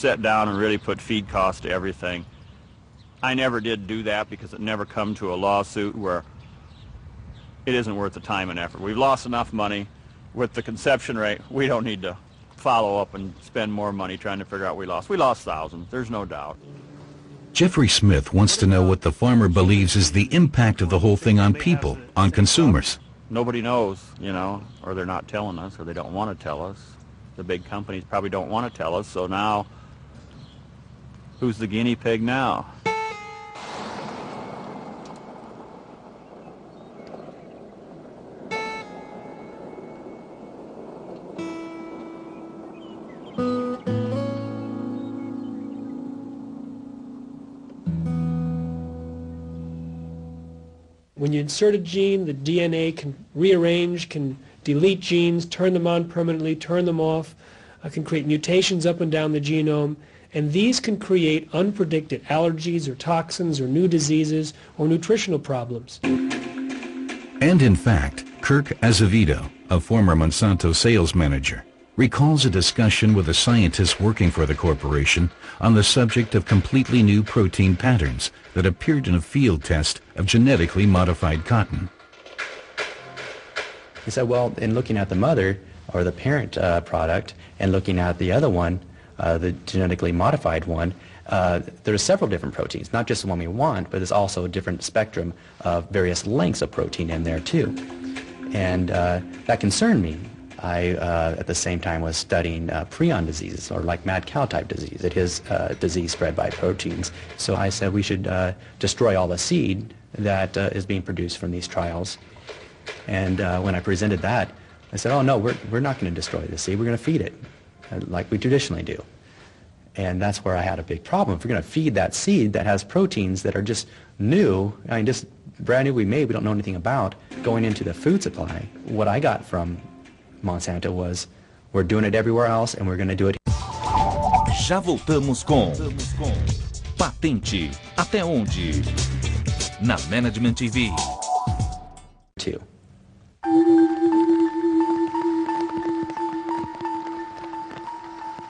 sat down and really put feed cost to everything. I never did do that because it never come to a lawsuit where it isn't worth the time and effort. We've lost enough money with the conception rate. We don't need to follow up and spend more money trying to figure out we lost. We lost thousands, there's no doubt. Jeffrey Smith wants to know what the farmer believes is the impact of the whole thing on people, on consumers. Nobody knows, you know, or they're not telling us, or they don't want to tell us. The big companies probably don't want to tell us, so now, who's the guinea pig now? When you insert a gene, the DNA can rearrange, can delete genes, turn them on permanently, turn them off, can create mutations up and down the genome, and these can create unpredicted allergies or toxins or new diseases or nutritional problems. And in fact, Kirk Azevedo, a former Monsanto sales manager, recalls a discussion with a scientist working for the corporation on the subject of completely new protein patterns that appeared in a field test of genetically modified cotton. He said, well, in looking at the mother or the parent product and looking at the other one, the genetically modified one, there are several different proteins, not just the one we want, but there's also a different spectrum of various lengths of protein in there too. And that concerned me. I, at the same time, was studying prion diseases, or like mad cow type disease. It is disease spread by proteins. So I said we should destroy all the seed that is being produced from these trials. And when I presented that, I said, oh no, we're not going to destroy the seed, we're going to feed it, like we traditionally do. And that's where I had a big problem. If we're going to feed that seed that has proteins that are just new, I mean, just brand new, we don't know anything about, going into the food supply, what I got from Monsanto was, we're doing it everywhere else and we're going to do it. Já voltamos com Patente Até Onde? Na Management TV. Too.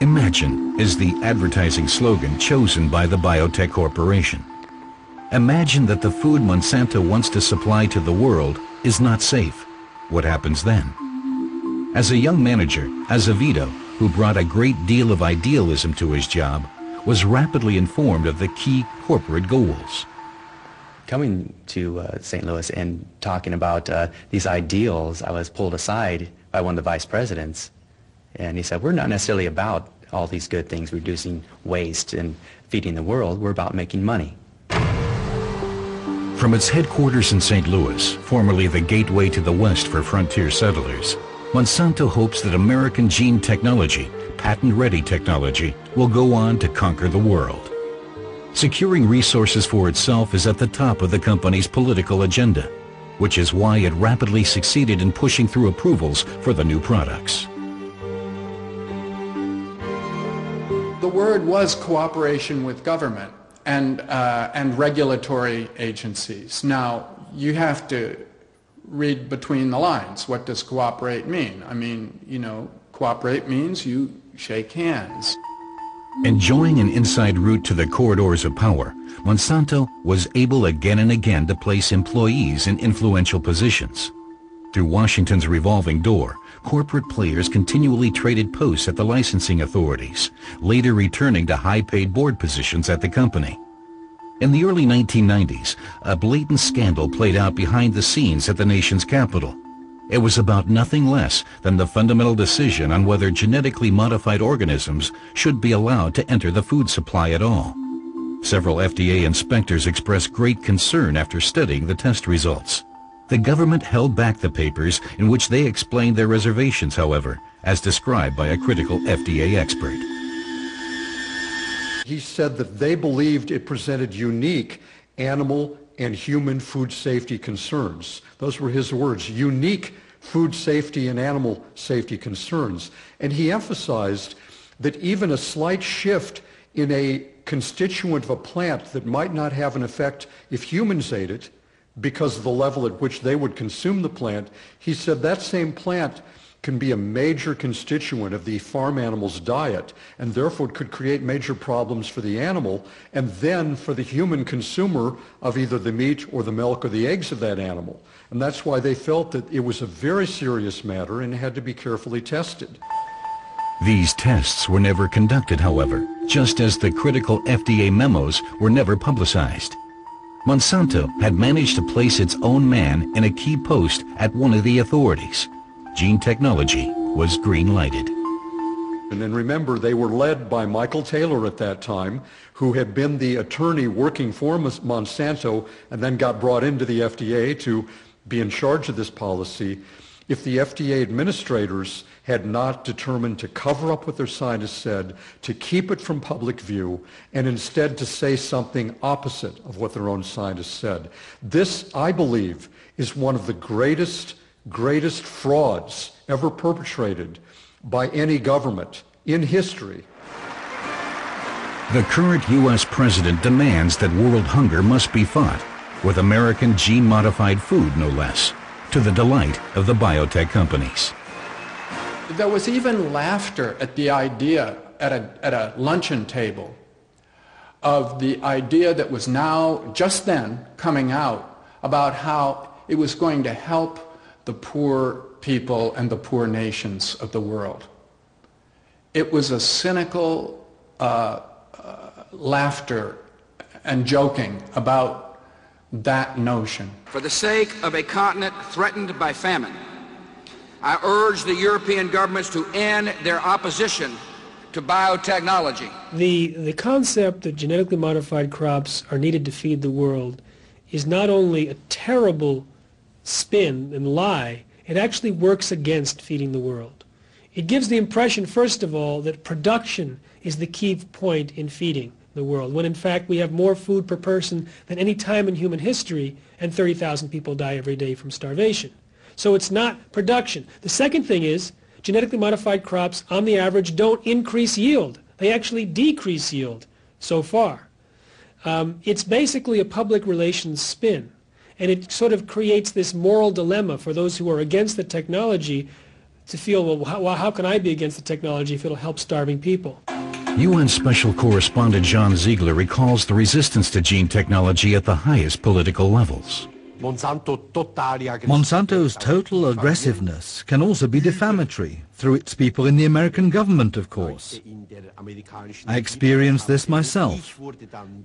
Imagine is the advertising slogan chosen by the biotech corporation. Imagine that the food Monsanto wants to supply to the world is not safe. What happens then? As a young manager, Azevedo, who brought a great deal of idealism to his job, was rapidly informed of the key corporate goals. Coming to St. Louis and talking about these ideals, I was pulled aside by one of the vice presidents, and he said, we're not necessarily about all these good things, reducing waste and feeding the world, we're about making money. From its headquarters in St. Louis, formerly the gateway to the West for frontier settlers, Monsanto hopes that American gene technology, patent-ready technology, will go on to conquer the world. Securing resources for itself is at the top of the company's political agenda, which is why it rapidly succeeded in pushing through approvals for the new products. The word was cooperation with government and regulatory agencies. Now, you have to read between the lines. What does cooperate mean? I mean, you know, cooperate means you shake hands. Enjoying an inside route to the corridors of power, Monsanto was able again and again to place employees in influential positions. Through Washington's revolving door, corporate players continually traded posts at the licensing authorities, later returning to high-paid board positions at the company. In the early 1990s, a blatant scandal played out behind the scenes at the nation's capital. It was about nothing less than the fundamental decision on whether genetically modified organisms should be allowed to enter the food supply at all. Several FDA inspectors expressed great concern after studying the test results. The government held back the papers in which they explained their reservations, however, as described by a critical FDA expert. He said that they believed it presented unique animal and human food safety concerns. Those were his words, unique food safety and animal safety concerns. And he emphasized that even a slight shift in a constituent of a plant that might not have an effect if humans ate it, because of the level at which they would consume the plant, he said that same plant can be a major constituent of the farm animal's diet, and therefore could create major problems for the animal and then for the human consumer of either the meat or the milk or the eggs of that animal. And that's why they felt that it was a very serious matter and had to be carefully tested. These tests were never conducted, however, just as the critical FDA memos were never publicized. Monsanto had managed to place its own man in a key post at one of the authorities. Gene technology was green-lighted. And then remember, they were led by Michael Taylor at that time, who had been the attorney working for Monsanto and then got brought into the FDA to be in charge of this policy. If the FDA administrators had not determined to cover up what their scientists said, to keep it from public view, and instead to say something opposite of what their own scientists said. This, I believe, is one of the greatest frauds ever perpetrated by any government in history. The current U.S. president demands that world hunger must be fought, with American gene-modified food, no less, to the delight of the biotech companies. There was even laughter at the idea at a luncheon table of the idea that was now, just then, coming out about how it was going to help the poor people and the poor nations of the world. It was a cynical laughter and joking about that notion. For the sake of a continent threatened by famine, I urge the European governments to end their opposition to biotechnology. The concept that genetically modified crops are needed to feed the world is not only a terrible spin and lie, it actually works against feeding the world. It gives the impression, first of all, that production is the key point in feeding the world, when in fact we have more food per person than any time in human history, and 30,000 people die every day from starvation. So it's not production. The second thing is, genetically modified crops, on the average, don't increase yield. They actually decrease yield so far. It's basically a public relations spin. And it sort of creates this moral dilemma for those who are against the technology to feel, well, how can I be against the technology if it'll help starving people? UN Special Correspondent John Ziegler recalls the resistance to gene technology at the highest political levels. Monsanto's total aggressiveness can also be defamatory through its people in the American government, of course. I experienced this myself.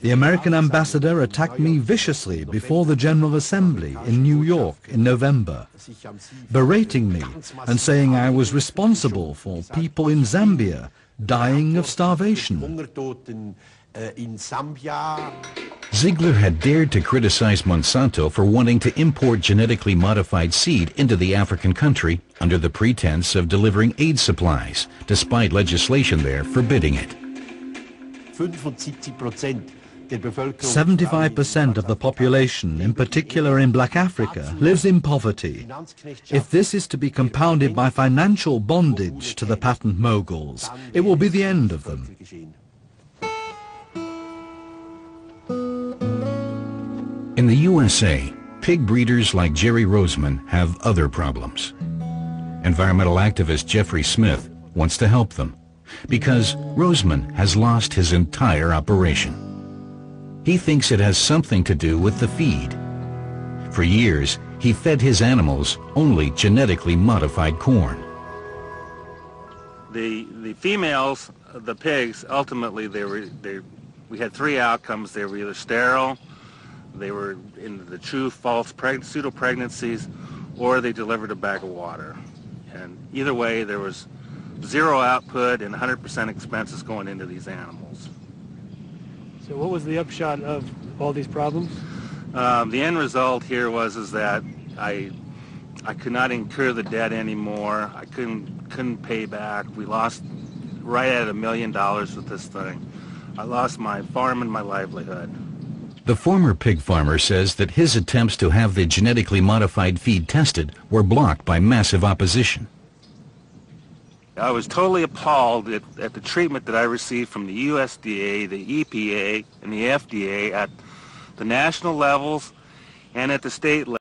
The American ambassador attacked me viciously before the General Assembly in New York in November, berating me and saying I was responsible for people in Zambia dying of starvation. Ziegler had dared to criticize Monsanto for wanting to import genetically modified seed into the African country under the pretense of delivering aid supplies, despite legislation there forbidding it. 75% of the population, in particular in Black Africa, lives in poverty. If this is to be compounded by financial bondage to the patent moguls, it will be the end of them. In the USA, pig breeders like Jerry Roseman have other problems. Environmental activist Jeffrey Smith wants to help them because Roseman has lost his entire operation. He thinks it has something to do with the feed. For years, he fed his animals only genetically modified corn. The females, the pigs, ultimately we had three outcomes. They were either sterile, they were in the true false pseudo-pregnancies, or they delivered a bag of water. And either way, there was zero output and 100% expenses going into these animals. So what was the upshot of all these problems? The end result here was that I could not incur the debt anymore. I couldn't pay back. We lost right at $1 million with this thing. I lost my farm and my livelihood. The former pig farmer says that his attempts to have the genetically modified feed tested were blocked by massive opposition. I was totally appalled at the treatment that I received from the USDA, the EPA, and the FDA at the national levels and at the state level.